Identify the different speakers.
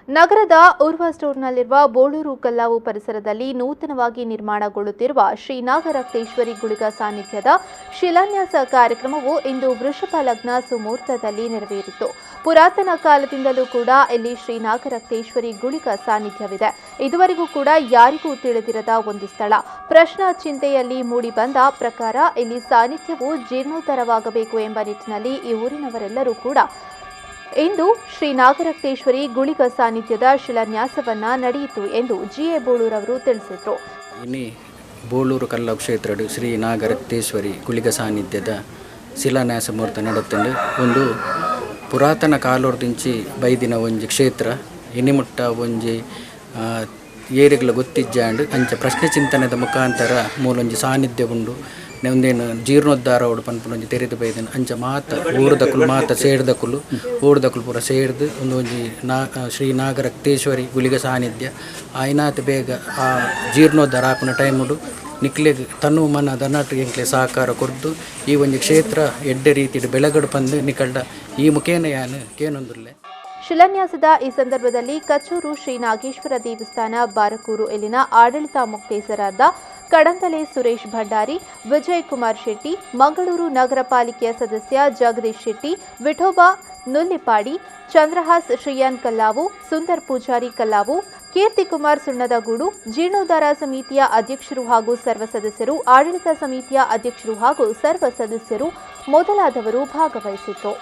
Speaker 1: ನಗರದ ಉರ್ವ ಸ್ಟೋರ್ನಲ್ಲಿರುವ ಬೋಳೂರು ಕಲ್ಲಾವು ಪರಿಸರದಲ್ಲಿ ನೂತನವಾಗಿ ನಿರ್ಮಾಣಗೊಳ್ಳುತ್ತಿರುವ ಶ್ರೀ ನಾಗರಕ್ತೇಶ್ವರಿ ಗುಳಿಗ ಸಾನ್ನಿಧ್ಯದ ಶಿಲಾನ್ಯಾಸ ಕಾರ್ಯಕ್ರಮವು ಇಂದು ವೃಷಭ ಲಗ್ನ ಸುಮುಹೂರ್ತದಲ್ಲಿ ನೆರವೇರಿತು. ಪುರಾತನ ಕಾಲದಿಂದಲೂ ಕೂಡ ಇಲ್ಲಿ ಶ್ರೀ ನಾಗರಕ್ತೇಶ್ವರಿ ಗುಳಿಗ ಸಾನ್ನಿಧ್ಯವಿದೆ. ಇದುವರೆಗೂ ಕೂಡ ಯಾರಿಗೂ ತಿಳಿದಿರದ ಒಂದು ಸ್ಥಳ. ಪ್ರಶ್ನಾ ಚಿಂತೆಯಲ್ಲಿ ಮೂಡಿಬಂದ ಪ್ರಕಾರ ಇಲ್ಲಿ ಸಾನ್ನಿಧ್ಯವು ಜೀರ್ಣೋದ್ಧಾರವಾಗಬೇಕು ಎಂಬ ನಿಟ್ಟಿನಲ್ಲಿ ಈ ಊರಿನವರೆಲ್ಲರೂ ಕೂಡ ಇಂದು ಶ್ರೀ ನಾಗರಕ್ತೇಶ್ವರಿ ಗುಳಿಗ ಸಾನ್ನಿಧ್ಯದ ಶಿಲಾನ್ಯಾಸವನ್ನ ನಡೆಯಿತು ಎಂದು ಜಿಎ ಬೋಳೂರ್ ಅವರು ತಿಳಿಸಿದರು.
Speaker 2: ಇನ್ನು ಬೋಳೂರು ಕಲ್ಲಾವು ಕ್ಷೇತ್ರ ಶ್ರೀ ನಾಗರಕ್ತೇಶ್ವರಿ ಗುಳಿಗ ಸಾನ್ನಿಧ್ಯದ ಶಿಲಾನ್ಯಾಸ ಮುಹೂರ್ತ ನಡೆಯುತ್ತದೆ. ಒಂದು ಪುರಾತನ ಕಾಲೋರ್ದಿಂಚಿ ಬೈದಿನ ಒಂಜಿ ಕ್ಷೇತ್ರ ಇನಿಮುಟ್ಟ ಒಂಜಿ ಏರಿಗಳ ಗೊತ್ತಿಜ್ಜಾಂಡ್ ಅಂಚ ಪ್ರಶ್ನೆ ಚಿಂತನೆದ ಮುಖಾಂತರ ಮೂಲೊಂಜಿ ಸಾನ್ನಿಧ್ಯ ಉಂಡು. ಒಂದೇನು ಜೀರ್ಣೋದ್ಧಾರ ಓಡು ಪನ್ಪುನೊಂಜಿ ತೆರೆದು ಬೈದನು ಅಂಚ ಮಾತ ಊರ್ದಕುಲು ಮಾತ ಸೇಡ್ದಕುಲು ಊರ್ದಕುಲು ಪೂರ ಸೇಡ್ದು ಒಂದೊಂಜಿ ಶ್ರೀ ನಾಗರಕ್ತೇಶ್ವರಿ ಗುಳಿಗ ಸಾನ್ನಿಧ್ಯ ಆಯ್ನಾತ್ ಬೇಗ ಆ ಜೀರ್ಣೋದ್ಧಾರ ಆಪುನ ಟೈಮುಡು ನಿಕ್ಲೆಗ್ ತನು ಮನ ದನಟು ಎಂಕ್ಲೆ ಸಹಕಾರ ಕೊರ್ದು ಈ ಒಂಜಿ ಕ್ಷೇತ್ರ ಎಡ್ಡೆ ರೀತಿಡ್ ಬೆಳಗಡು ಪಂದು ನಿಕಲ್ಡ ಈ ಮುಖೇನ ಯಾನು ಕೇನೊಂದುಲ್ಲೆ.
Speaker 1: ಶಿಲಾನ್ಯಾಸದ ಈ ಸಂದರ್ಭದಲ್ಲಿ ಕಚೂರು ಶ್ರೀ ನಾಗೇಶ್ವರ ದೇವಸ್ಥಾನ ಬಾರಕೂರು ಇಲ್ಲಿನ ಆಡಳಿತ ಮುಕ್ತೇಸರಾದ ಕಡಂತಲೆ ಸುರೇಶ್ ಭಂಡಾರಿ, ವಿಜಯ್ ಕುಮಾರ್ ಶೆಟ್ಟಿ, ಮಂಗಳೂರು ನಗರ ಪಾಲಿಕೆಯ ಸದಸ್ಯ ಜಗದೀಶ್ ಶೆಟ್ಟಿ, ವಿಠೋಬಾ ನುಲ್ಲಿಪಾಡಿ, ಚಂದ್ರಹಾಸ್ ಶ್ರೀಯಾನ್ ಕಲ್ಲಾವು, ಸುಂದರ್ ಪೂಜಾರಿ ಕಲ್ಲಾವು, ಕೀರ್ತಿಕುಮಾರ್ ಸುಣ್ಣದಗೂಡು, ಜೀರ್ಣೋದ್ಧಾರ ಸಮಿತಿಯ ಅಧ್ಯಕ್ಷರು ಹಾಗೂ ಸರ್ವ ಸದಸ್ಯರು, ಆಡಳಿತ ಸಮಿತಿಯ ಅಧ್ಯಕ್ಷರು ಹಾಗೂ ಸರ್ವ ಸದಸ್ಯರು ಮೊದಲಾದವರು ಭಾಗವಹಿಸಿದ್ರು.